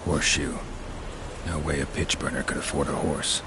Horseshoe. No way a pitch burner could afford a horse.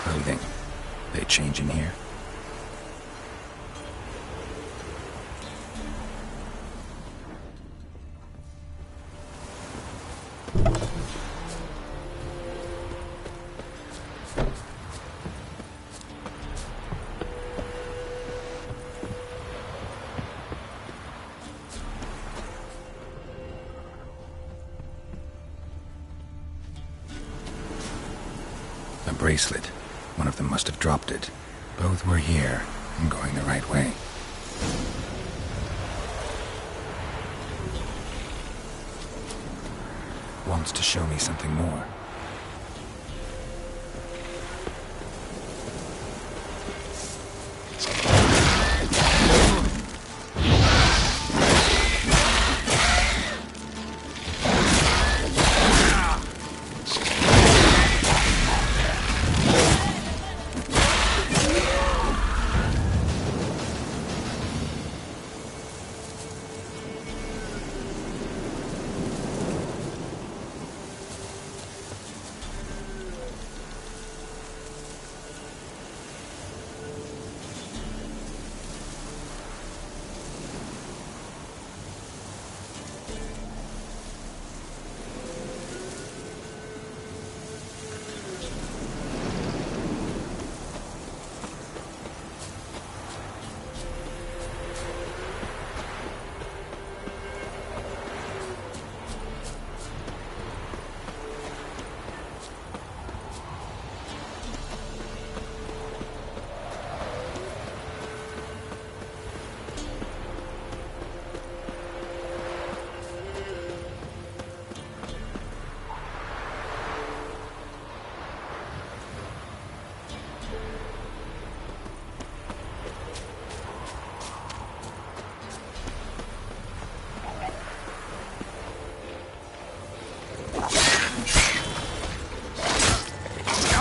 Clothing. They change in here? A bracelet. One of them must have dropped it. Both were here. I'm going the right way. Wants to show me something more.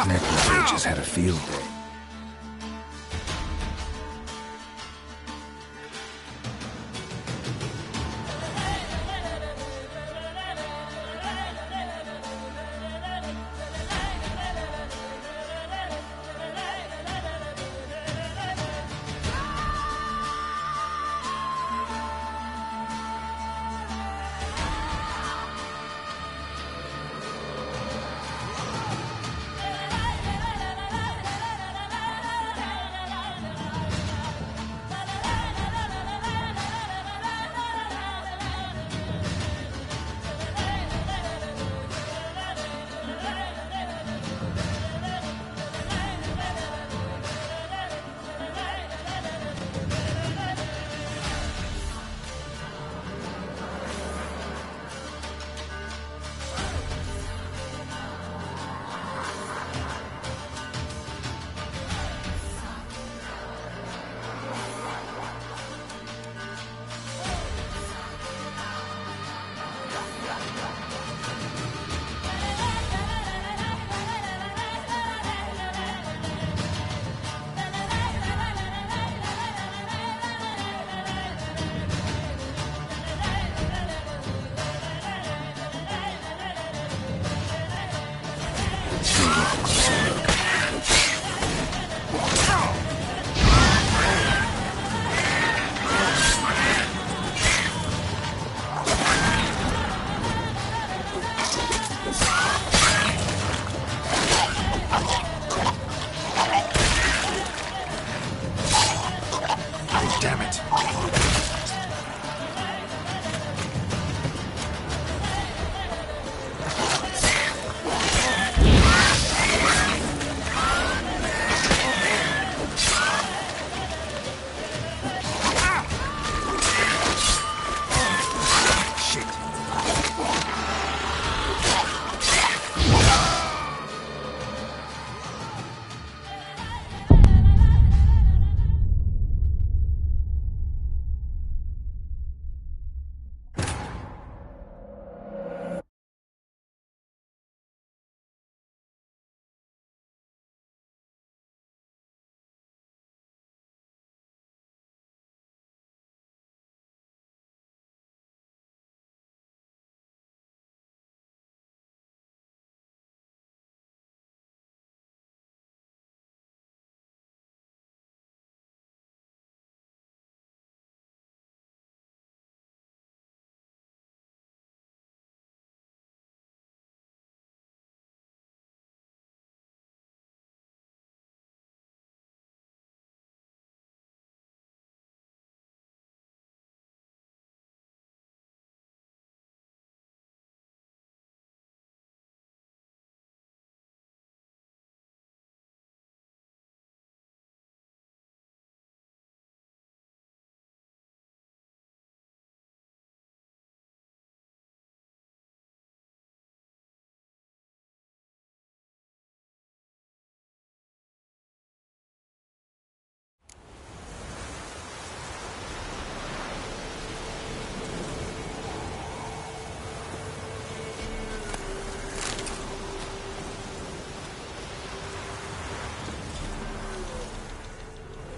Necrosages had a field day.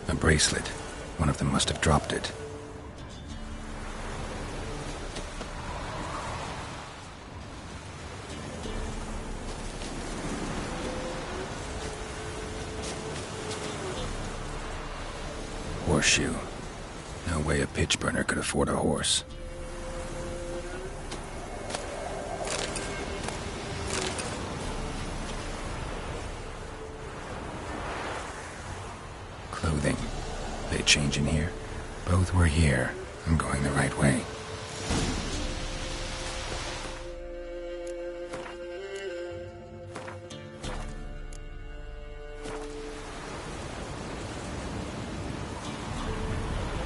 A bracelet. One of them must have dropped it. Horseshoe. No way a pitch burner could afford a horse. Clothing. They change in here? Both were here. I'm going the right way.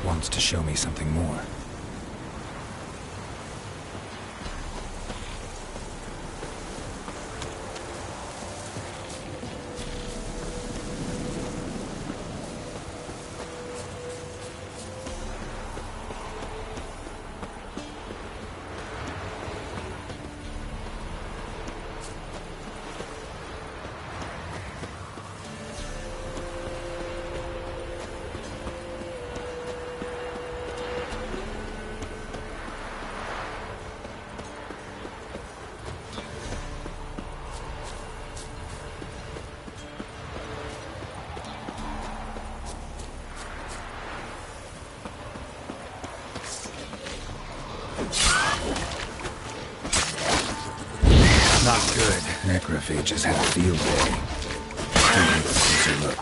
Wants to show me something more. Not good. Necrophages had a field day. Take a closer look.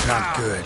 Not good.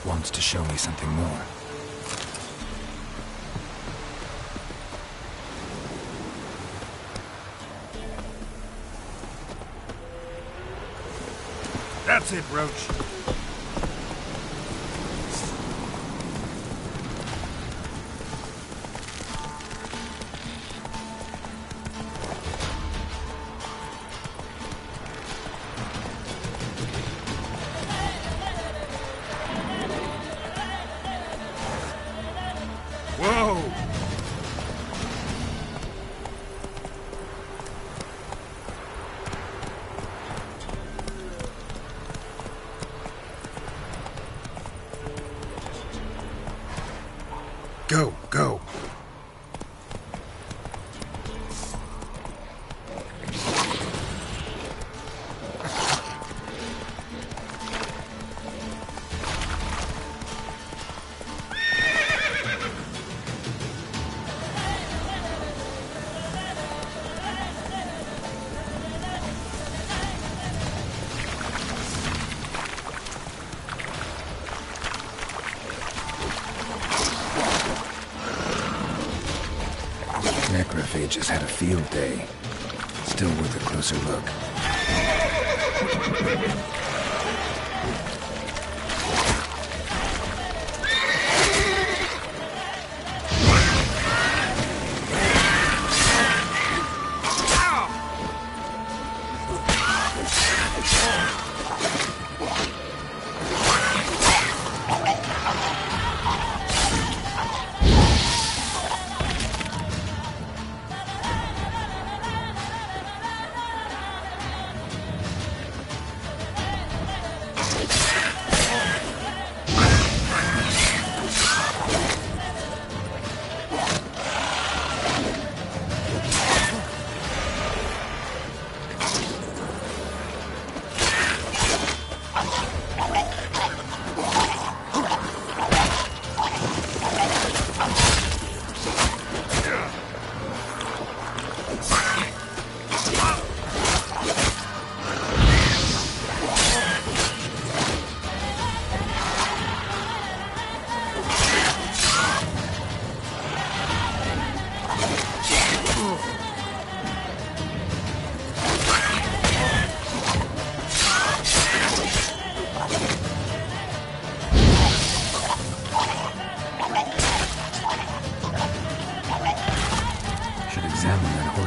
Wants to show me something more. That's it, Roach. Whoa! Go, go. necrophages had a field day. Still worth a closer look.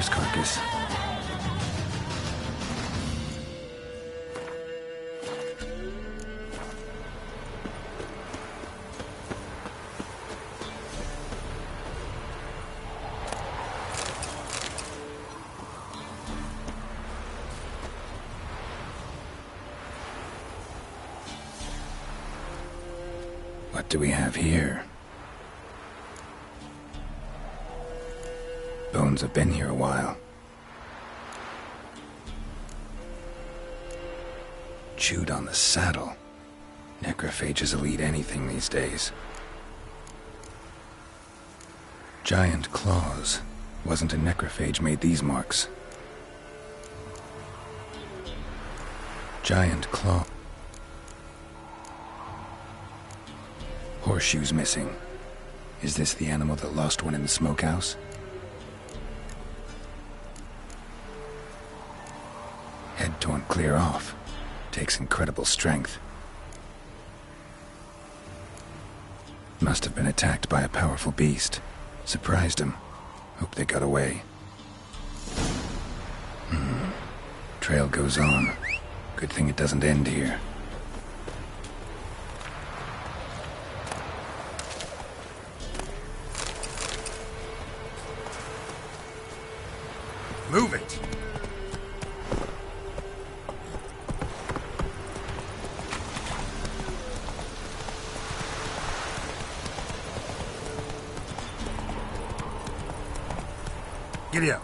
Carcass. What do we have here? Bones have been here a while. Chewed on the saddle. Necrophages will eat anything these days. Giant claws. Wasn't a necrophage made these marks. Giant claw. Horseshoes missing. Is this the animal that lost one in the smokehouse? Head torn clear off. Takes incredible strength. Must have been attacked by a powerful beast. Surprised him. Hope they got away. Trail goes on. Good thing it doesn't end here. Move it! Giddy up.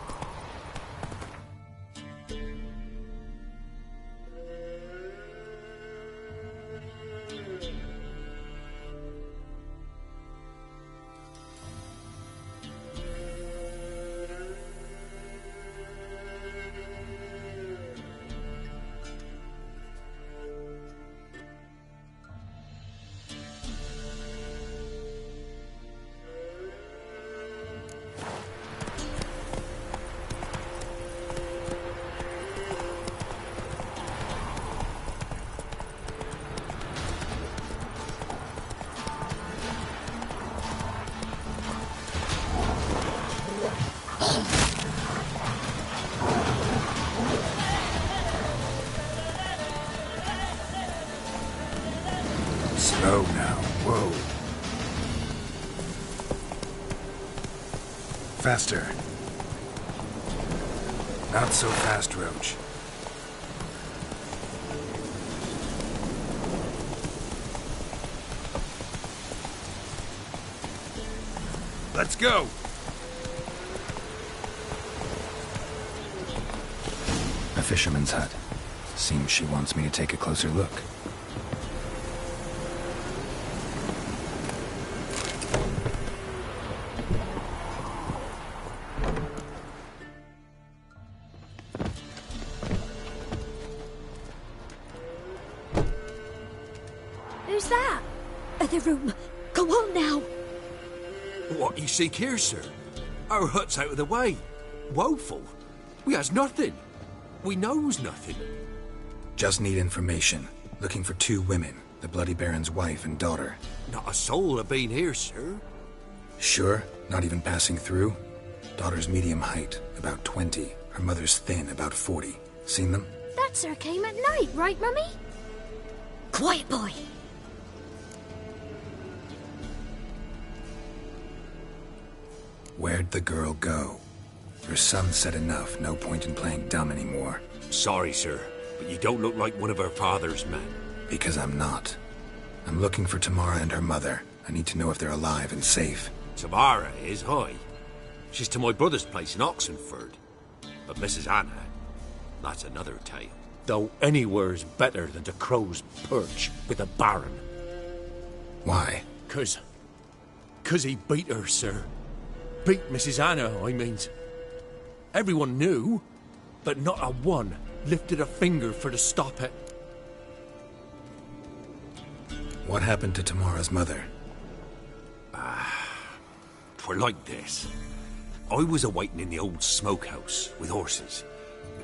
Slow now. Whoa. Faster. Not so fast, Roach. Let's go! A fisherman's hut. Seems she wants me to take a closer look. Who's that? Other room. Go on now. What you seek here, sir? Our hut's out of the way. Woeful? We has nothing. We knows nothing. Just need information. Looking for 2 women, the Bloody Baron's wife and daughter. Not a soul have been here, sir. Sure? Not even passing through? Daughter's medium height, about 20. Her mother's thin, about 40. Seen them? That sir came at night, right, Mummy? Quiet, boy. Where'd the girl go? Your son said enough, no point in playing dumb anymore. Sorry, sir, but you don't look like one of her father's men. Because I'm not. I'm looking for Tamara and her mother. I need to know if they're alive and safe. Tamara is, aye. She's to my brother's place in Oxenford. But Mrs. Anna, that's another tale. Though anywhere's better than the Crow's Perch with a Baron. Why? 'Cause he beat her, sir. Beat Mrs. Anna, I means. Everyone knew, but not a one lifted a finger for to stop it. What happened to Tamara's mother? 'Twere like this. I was awaiting in the old smokehouse with horses.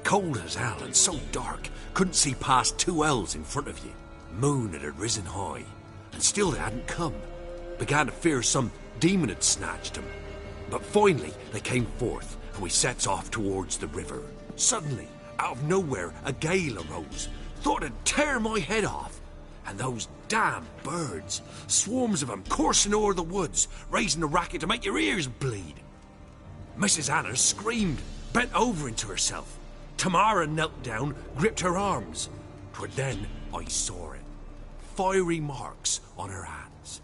Cold as hell and so dark, couldn't see past 2 ells in front of you. Moon had risen high, and still they hadn't come. Began to fear some demon had snatched them. But finally they came forth, and we sets off towards the river. Suddenly, out of nowhere, a gale arose. Thought it'd tear my head off. And those damn birds, swarms of them coursing o'er the woods, raising a racket to make your ears bleed. Mrs. Anna screamed, bent over into herself. Tamara knelt down, gripped her arms. 'Twere then I saw it. Fiery marks on her hands.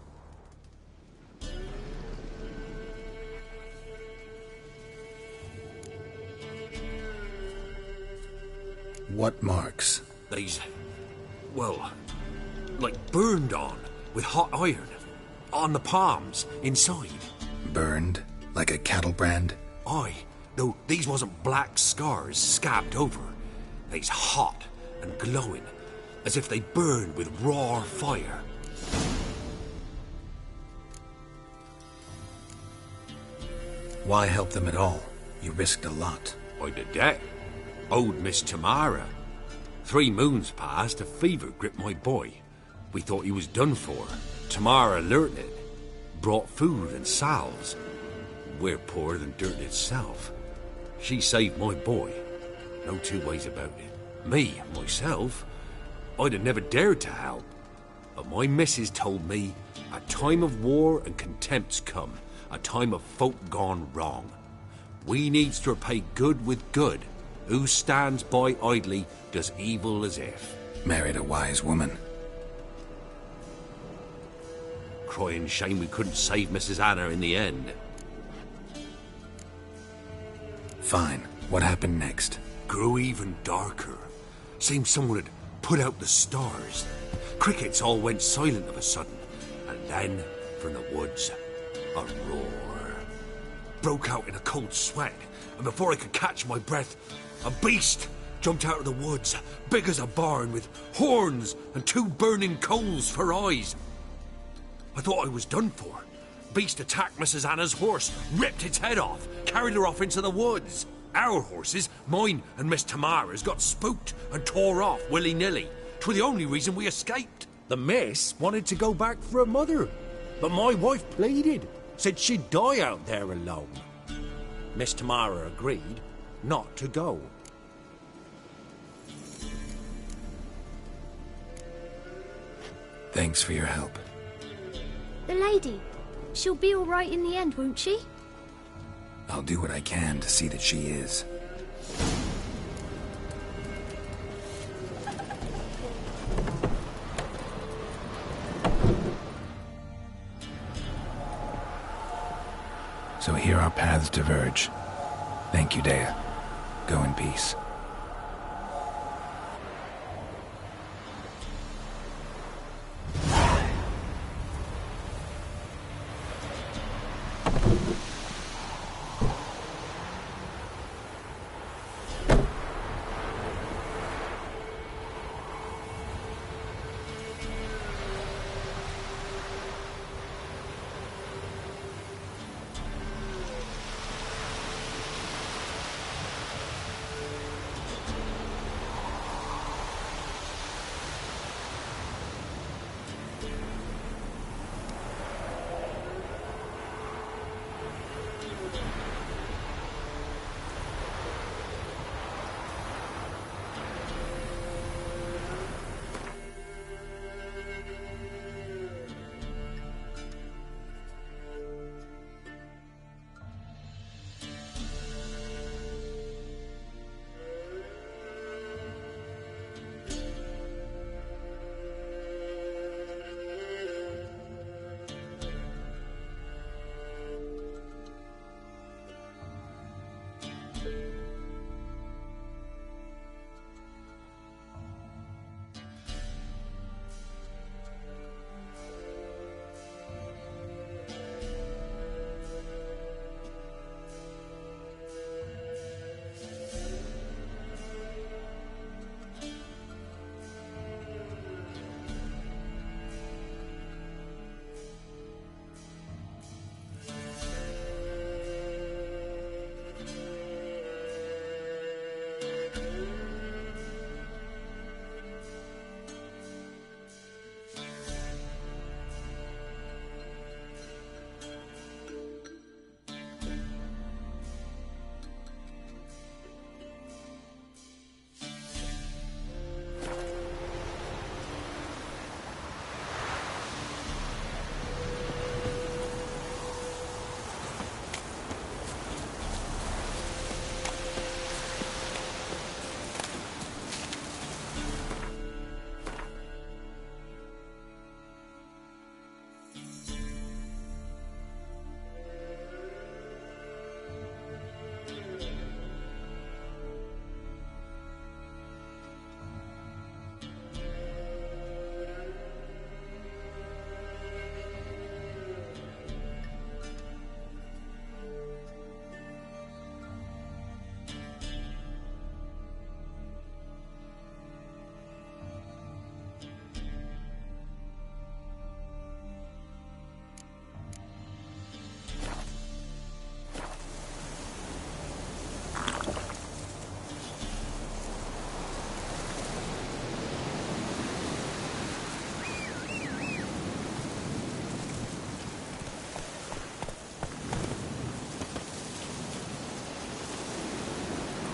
What marks? These, well, like burned on with hot iron. On the palms, inside. Burned? Like a cattle brand? Aye, though these wasn't black scars scabbed over. They's hot and glowing, as if they burned with raw fire. Why help them at all? You risked a lot. I'd a debt. Owed Miss Tamara. 3 moons passed, a fever gripped my boy. We thought he was done for. Tamara learnt it. Brought food and salves. We're poorer than dirt itself. She saved my boy. No 2 ways about it. Me, myself, I'd have never dared to help. But my missus told me a time of war and contempt's come. A time of folk gone wrong. We needs to repay good with good. Who stands by idly does evil as if. Married a wise woman. Crying shame we couldn't save Mrs. Anna in the end. Fine. What happened next? Grew even darker. Seemed someone had put out the stars. Crickets all went silent of a sudden. And then, from the woods, a roar. Broke out in a cold sweat, and before I could catch my breath, a beast jumped out of the woods, big as a barn, with horns and 2 burning coals for eyes. I thought I was done for. Beast attacked Mrs. Anna's horse, ripped its head off, carried her off into the woods. Our horses, mine and Miss Tamara's, got spooked and tore off willy-nilly. 'Twere the only reason we escaped. The miss wanted to go back for her mother, but my wife pleaded, said she'd die out there alone. Miss Tamara agreed not to go. Thanks for your help. The lady. She'll be all right in the end, won't she? I'll do what I can to see that she is. So here our paths diverge. Thank you, Dea. Go in peace.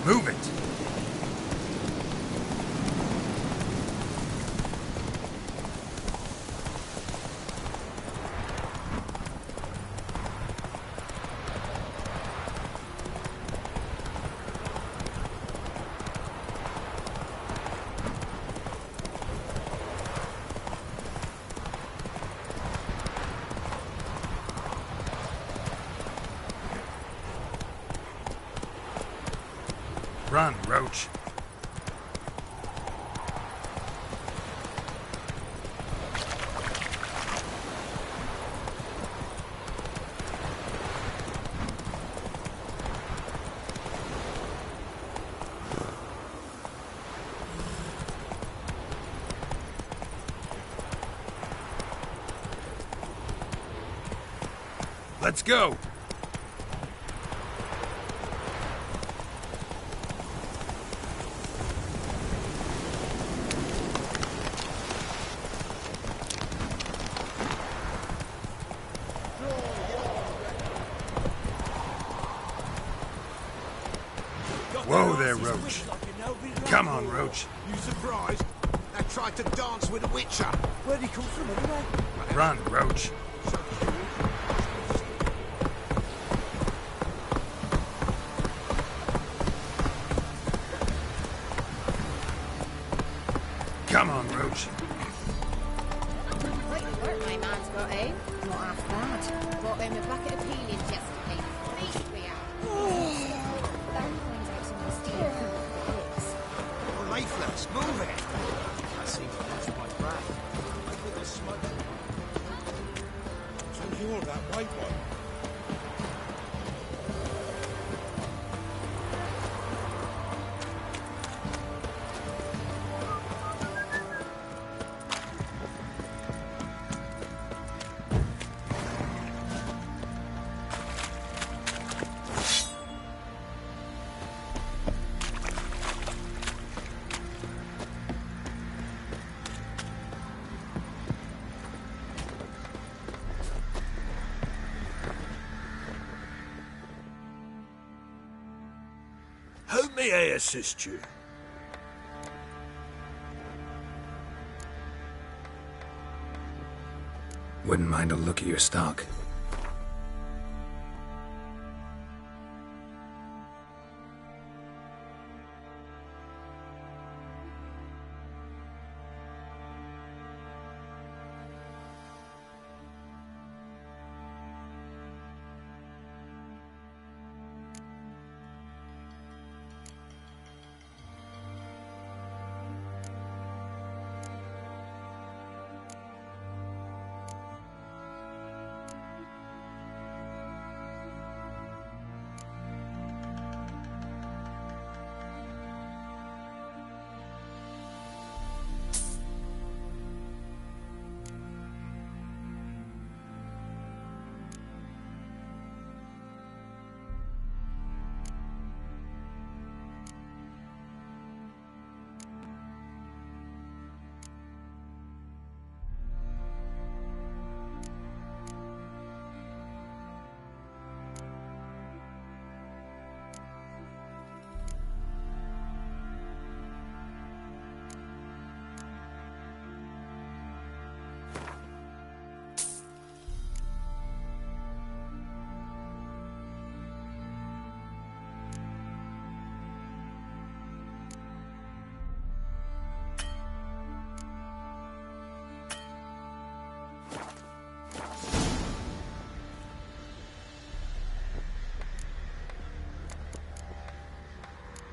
Move it! Run, Roach. Let's go! Whoa there, Roach. Come on, Roach. You surprised? They tried to dance with a witcher. Where'd he come from anyway? Run, Roach. Come on, Roach. Quite the work my man's got, eh? Not half bad. Brought him a bucket of peelings yesterday. Pleased we are. That finds out some mistake. Oh, lifeless. Move it. I seem to lose my breath. Like with the smoke. So you're that white one. How may I assist you? Wouldn't mind a look at your stock.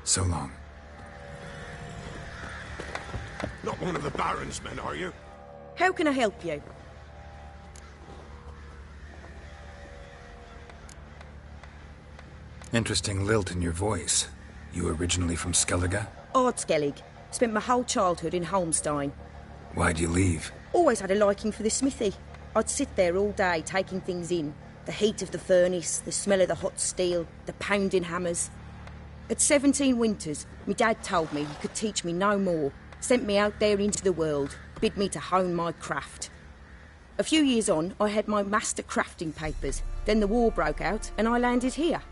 So long. Not one of the Baron's men, are you? How can I help you? Interesting lilt in your voice. You originally from Skellige? Ardskellig. Spent my whole childhood in Holmstein. Why'd you leave? Always had a liking for the smithy. I'd sit there all day taking things in. The heat of the furnace, the smell of the hot steel, the pounding hammers. At 17 winters, my dad told me he could teach me no more. Sent me out there into the world, bid me to hone my craft. A few years on, I had my master crafting papers. Then the war broke out and I landed here.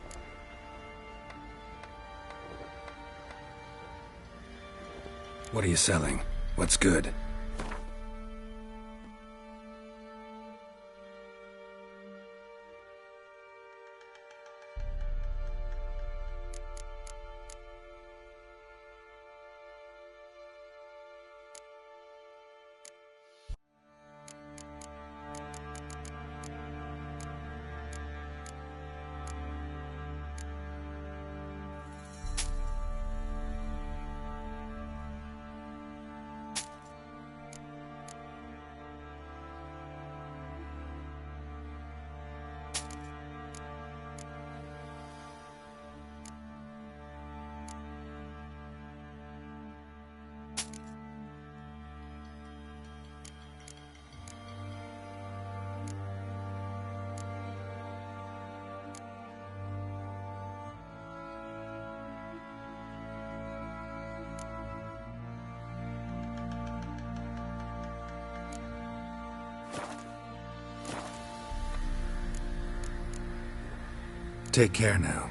What are you selling? What's good? Take care now.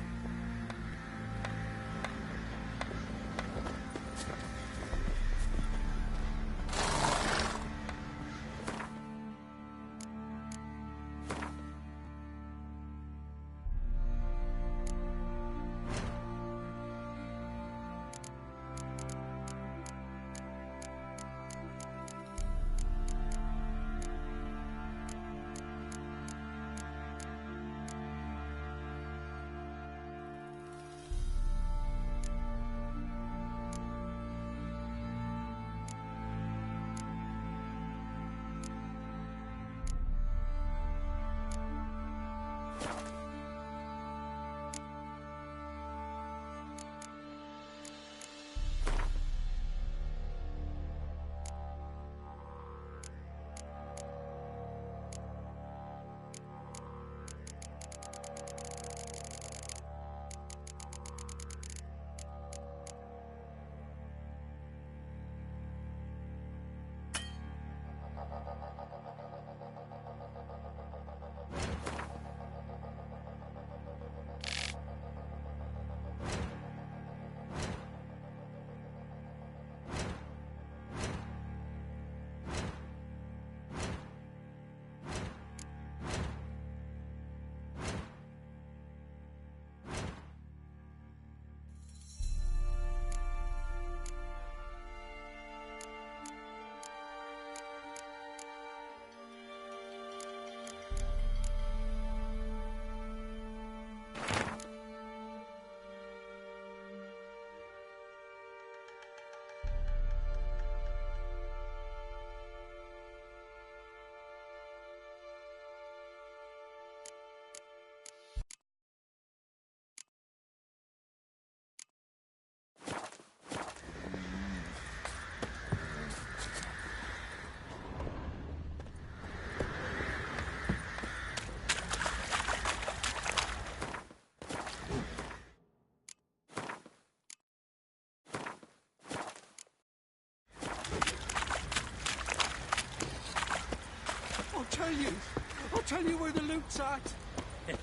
I'll tell you where the loot's at.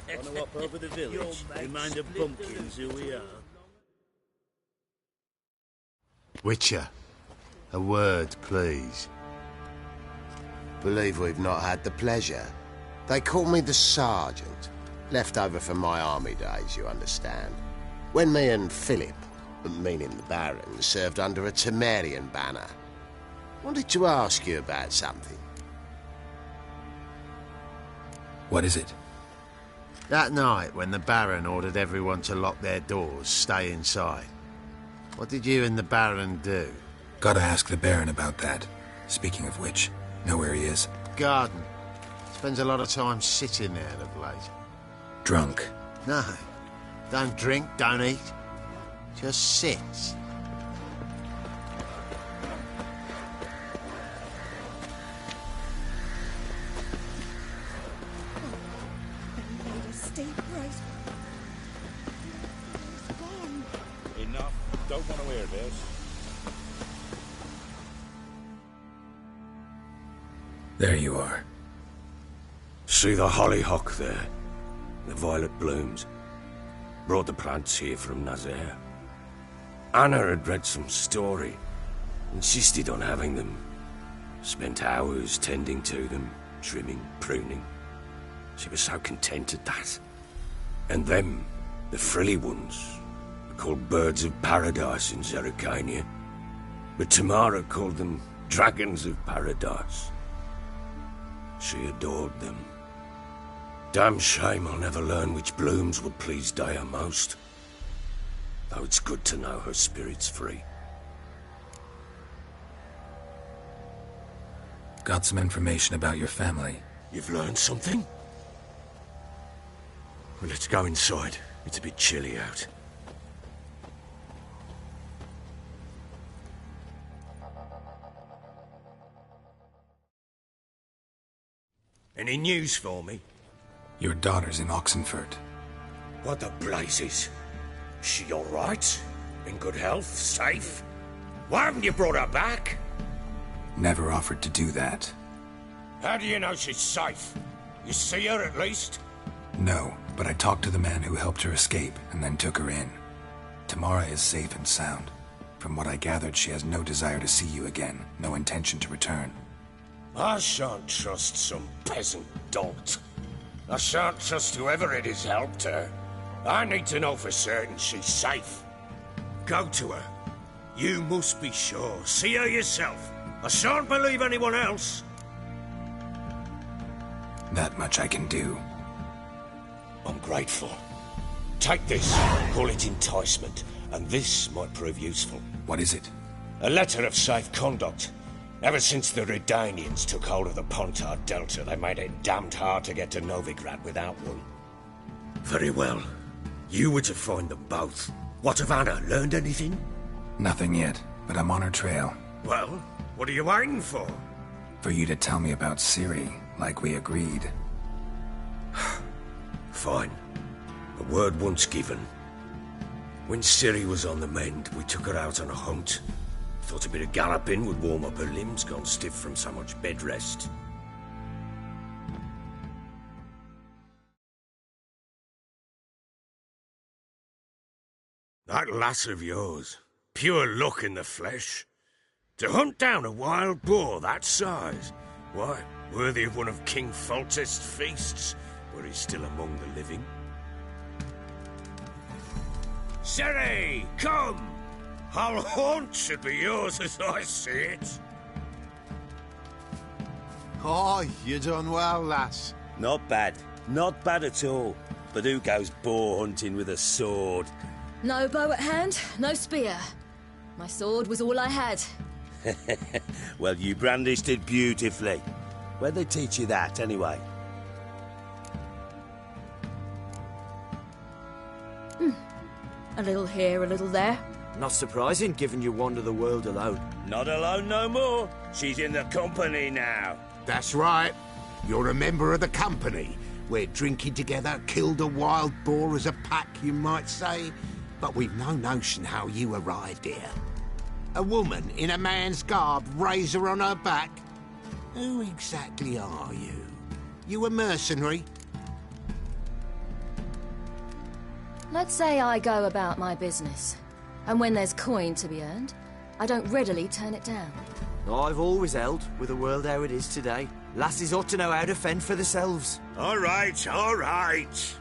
Wanna walk over the village? Remind the bumpkins who we are. Witcher, a word, please. Believe we've not had the pleasure. They call me the Sergeant. Left over from my army days, you understand. When me and Philip, meaning the Baron, served under a Temerian banner. Wanted to ask you about something. What is it? That night, when the Baron ordered everyone to lock their doors, stay inside, what did you and the Baron do? Gotta ask the Baron about that. Speaking of which, know where he is? Garden. Spends a lot of time sitting there of late. Drunk. No. Don't drink, don't eat. Just sits. Enough. Don't want to hear this. There you are. See the hollyhock there? The violet blooms. Brought the plants here from Nazaire. Anna had read some story. Insisted on having them. Spent hours tending to them, trimming, pruning. She was so content at that. And them, the frilly ones, are called birds of paradise in Zerrikania. But Tamara called them dragons of paradise. She adored them. Damn shame I'll never learn which blooms would please Dea most. Though it's good to know her spirit's free. Got some information about your family. You've learned something? Well, let's go inside. It's a bit chilly out. Any news for me? Your daughter's in Oxenfurt. What the blazes? She all right? In good health? Safe? Why haven't you brought her back? Never offered to do that. How do you know she's safe? You see her at least? No, but I talked to the man who helped her escape and then took her in. Tamara is safe and sound. From what I gathered, she has no desire to see you again, no intention to return. I shan't trust some peasant dolt. I shan't trust whoever it is helped her. I need to know for certain she's safe. Go to her. You must be sure. See her yourself. I shan't believe anyone else. That much I can do. I'm grateful. Take this. Call it enticement. And this might prove useful. What is it? A letter of safe conduct. Ever since the Redanians took hold of the Pontar Delta, they made it damned hard to get to Novigrad without one. Very well. You were to find them both. What of Anna? Learned anything? Nothing yet, but I'm on her trail. Well, what are you waiting for? For you to tell me about Ciri, like we agreed. Fine. A word once given. When Ciri was on the mend, we took her out on a hunt. Thought a bit of galloping would warm up her limbs, gone stiff from so much bed rest. That lass of yours, pure luck in the flesh. To hunt down a wild boar that size, why, worthy of one of King Foltest's feasts, where he's still among the living. Ciri, come! Whole haunt should be yours as I see it. Oh, you done well, lass. Not bad. Not bad at all. But who goes boar hunting with a sword? No bow at hand, no spear. My sword was all I had. Well, you brandished it beautifully. Where'd they teach you that, anyway? A little here, a little there. Not surprising, given you wander the world alone. Not alone no more. She's in the company now. That's right. You're a member of the company. We're drinking together, killed a wild boar as a pack, you might say. But we've no notion how you arrived here. A woman in a man's garb, razor on her back. Who exactly are you? You a mercenary? Let's say I go about my business. And when there's coin to be earned, I don't readily turn it down. I've always held, with the world how it is today, lasses ought to know how to fend for themselves. All right, all right.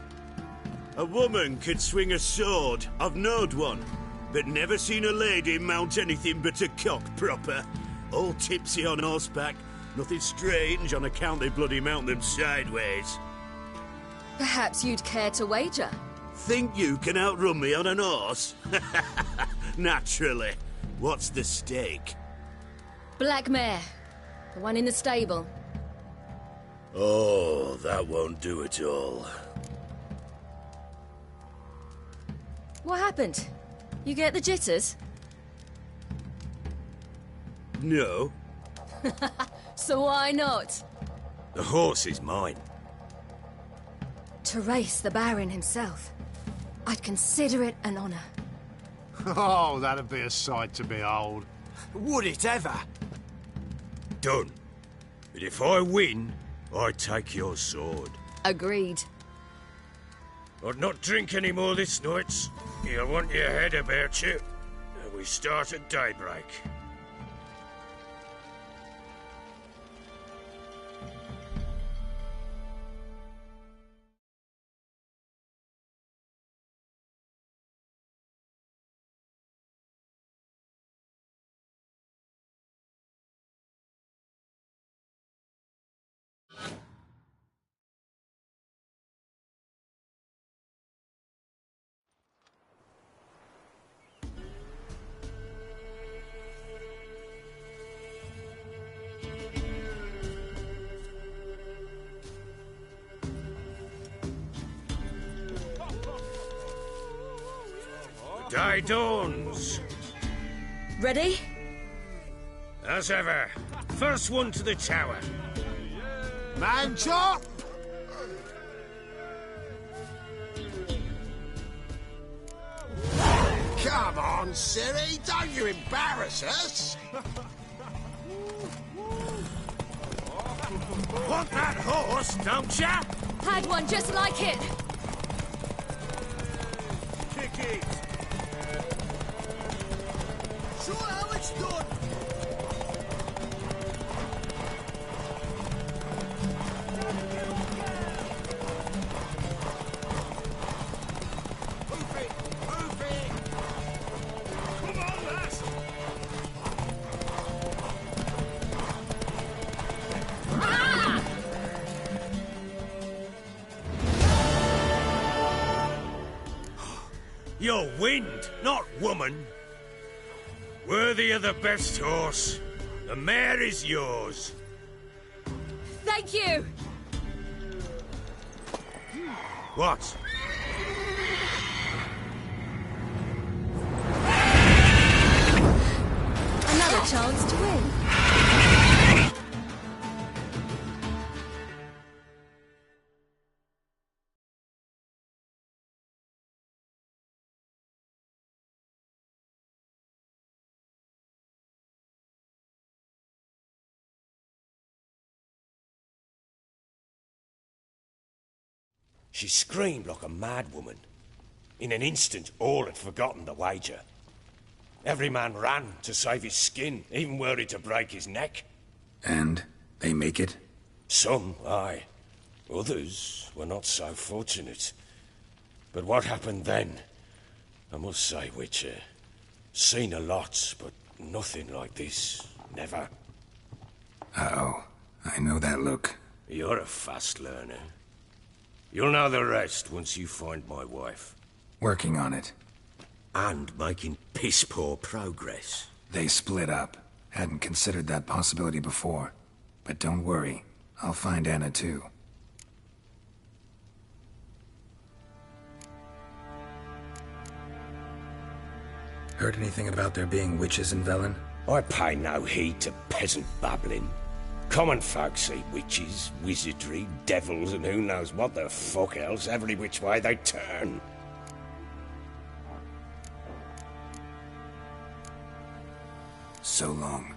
A woman could swing a sword. I've knowed one. But never seen a lady mount anything but a cock proper. All tipsy on horseback. Nothing strange on account they bloody mount them sideways. Perhaps you'd care to wager? Think you can outrun me on an horse? Naturally. What's the stake? Black mare. The one in the stable. Oh, that won't do at all. What happened? You get the jitters? No. So why not? The horse is mine. To race the Baron himself. I'd consider it an honour. Oh, that'd be a sight to behold. Would it ever? Done. But if I win, I take your sword. Agreed. I'd not drink any more this night. You'll want your head about you. And we start at daybreak. By dawns. Ready? As ever. First one to the tower. Man chop! Come on, Siri, don't you embarrass us! Want that horse, don't ya? Had one just like it. Kick it! Show how it's done! Move it! Move it! Come on, lass! You're wind, not woman. Worthy of the best horse. The mare is yours. Thank you. What? Another chance to win. She screamed like a mad woman. In an instant, all had forgotten the wager. Every man ran to save his skin, even were it to break his neck. And they make it? Some, aye. Others were not so fortunate. But what happened then? I must say, Witcher, seen a lot, but nothing like this. Never. Uh-oh. I know that look. You're a fast learner. You'll know the rest once you find my wife. Working on it. And making piss-poor progress. They split up. Hadn't considered that possibility before. But don't worry. I'll find Anna too. Heard anything about there being witches in Velen? I pay no heed to peasant babbling. Common folk see witches, wizardry, devils, and who knows what the fuck else every which way they turn. So long.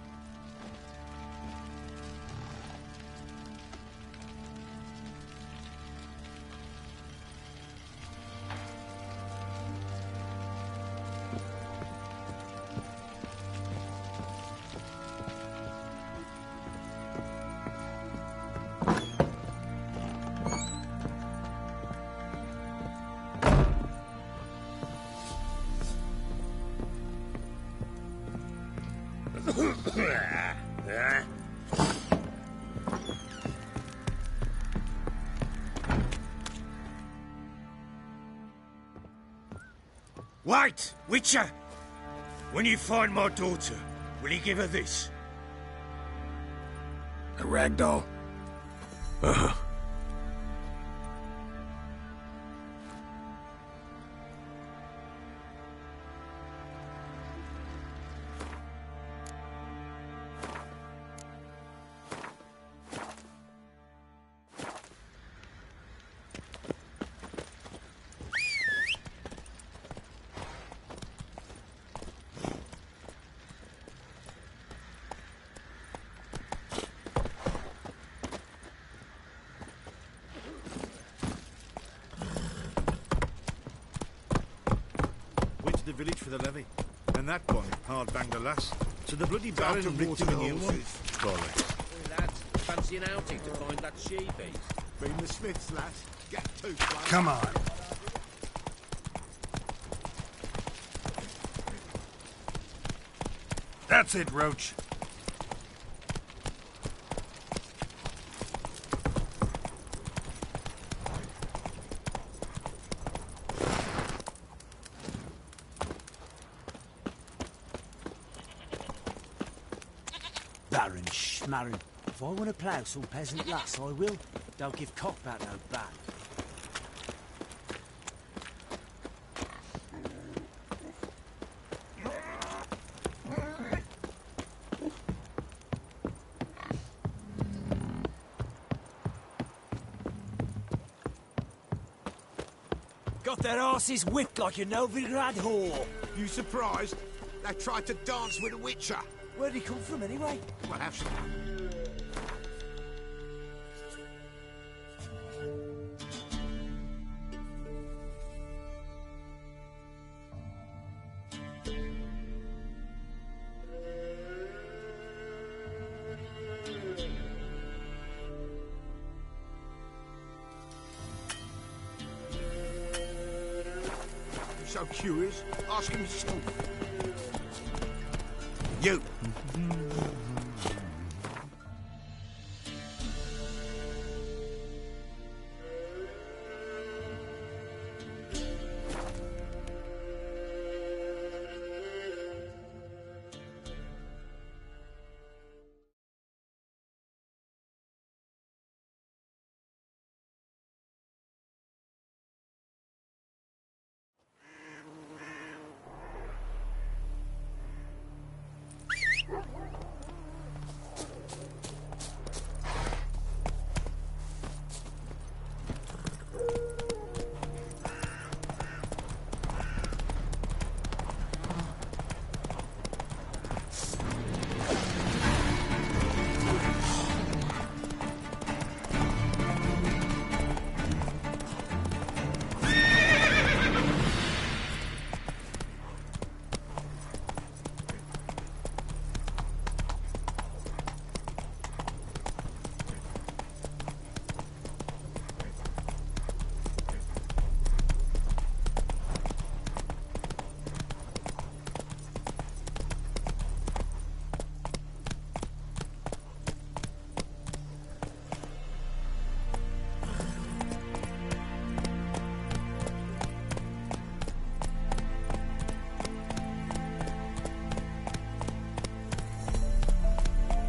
Wait, Witcher! When you find my daughter, will you give her this? A ragdoll? Uh-huh. The village for the levy, and that one hard banged a lass. So the bloody baron ripped him a new one. Lads, fancy an outing to find that she-beast? Bring the smiths, lass. Get too close. Come on. That's it, Roach. Baron schmarren. If I want to plough some peasant lass, I will. Don't give cock about no bat. got their asses whipped like a Novigrad whore. You surprised? They tried to dance with a witcher. Where'd he come from, anyway? Well, have some. So curious, ask him yourself. You!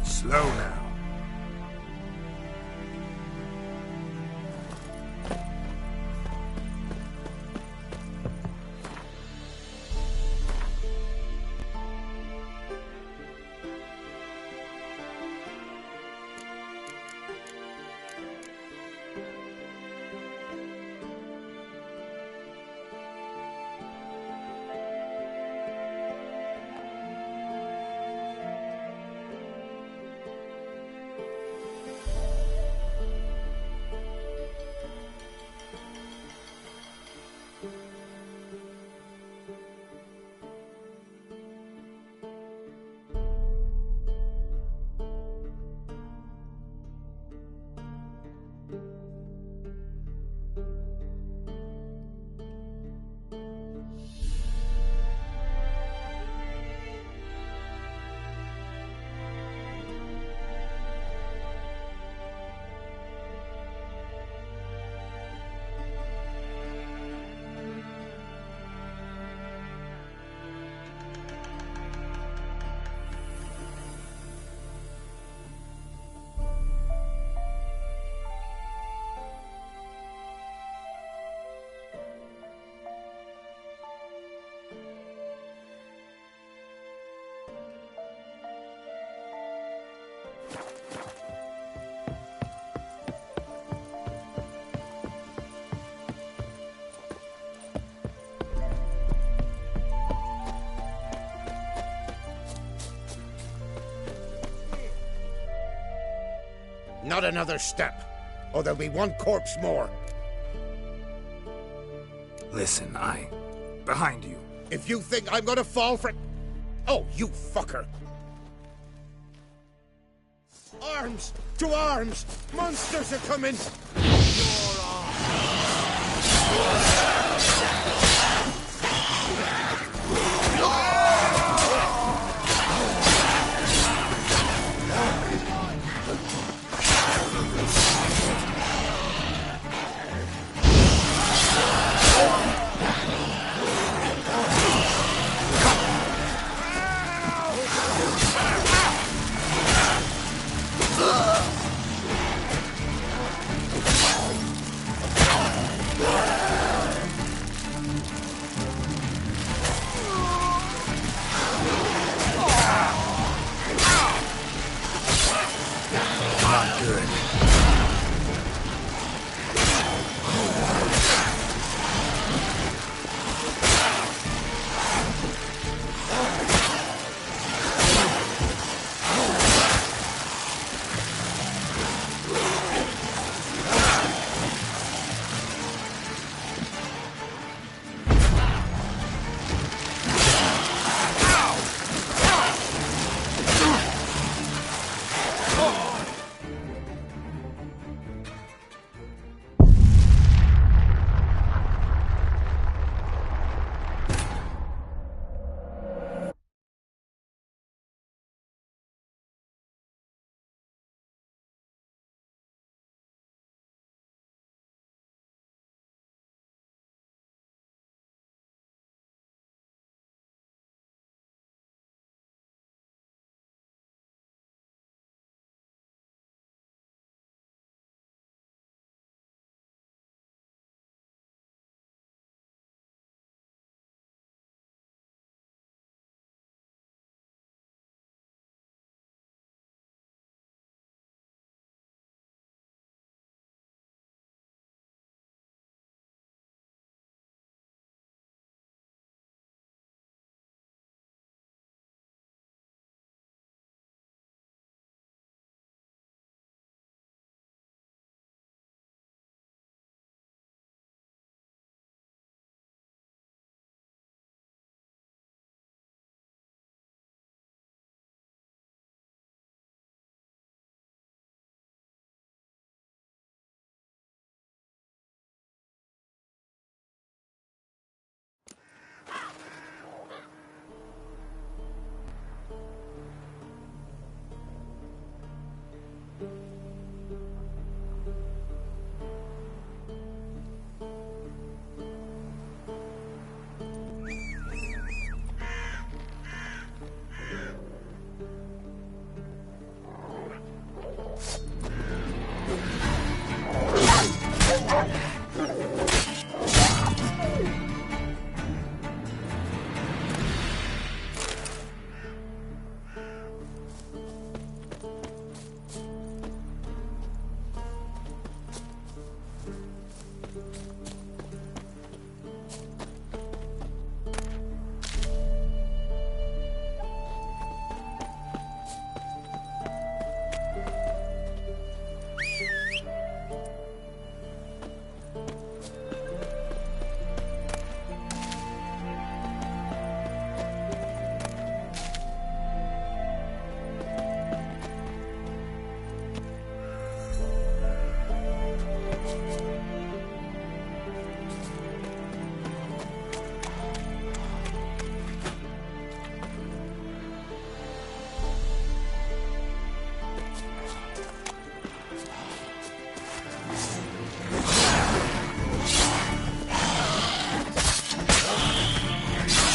Slow now. Not another step, or there'll be one corpse more. Listen, behind you. If you think I'm gonna fall for it... Oh, you fucker! Arms! To arms! Monsters are coming!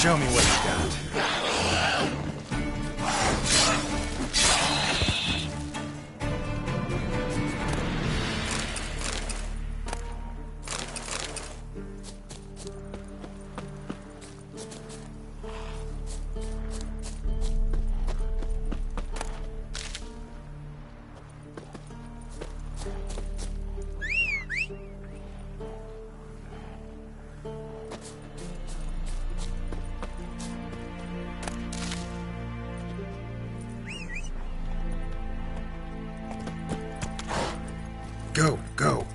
Show me what you got. Go, go.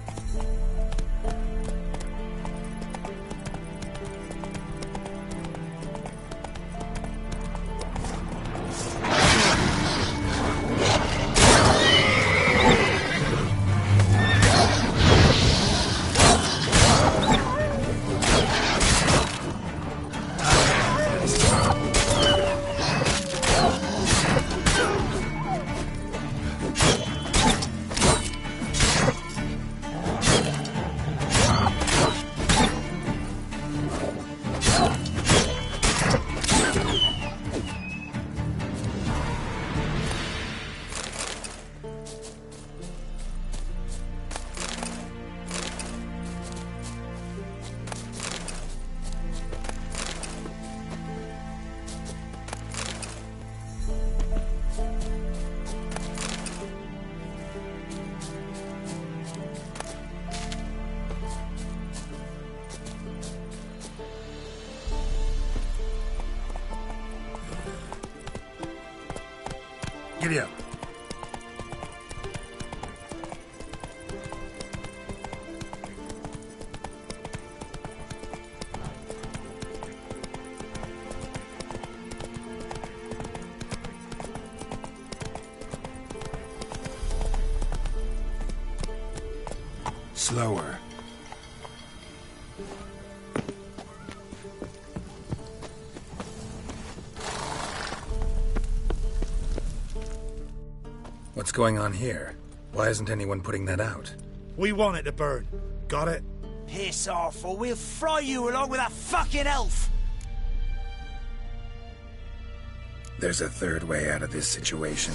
Giddy up. Slower. What's going on here? Why isn't anyone putting that out? We want it to burn. Got it? Piss off, or we'll fry you along with that fucking elf! There's a third way out of this situation.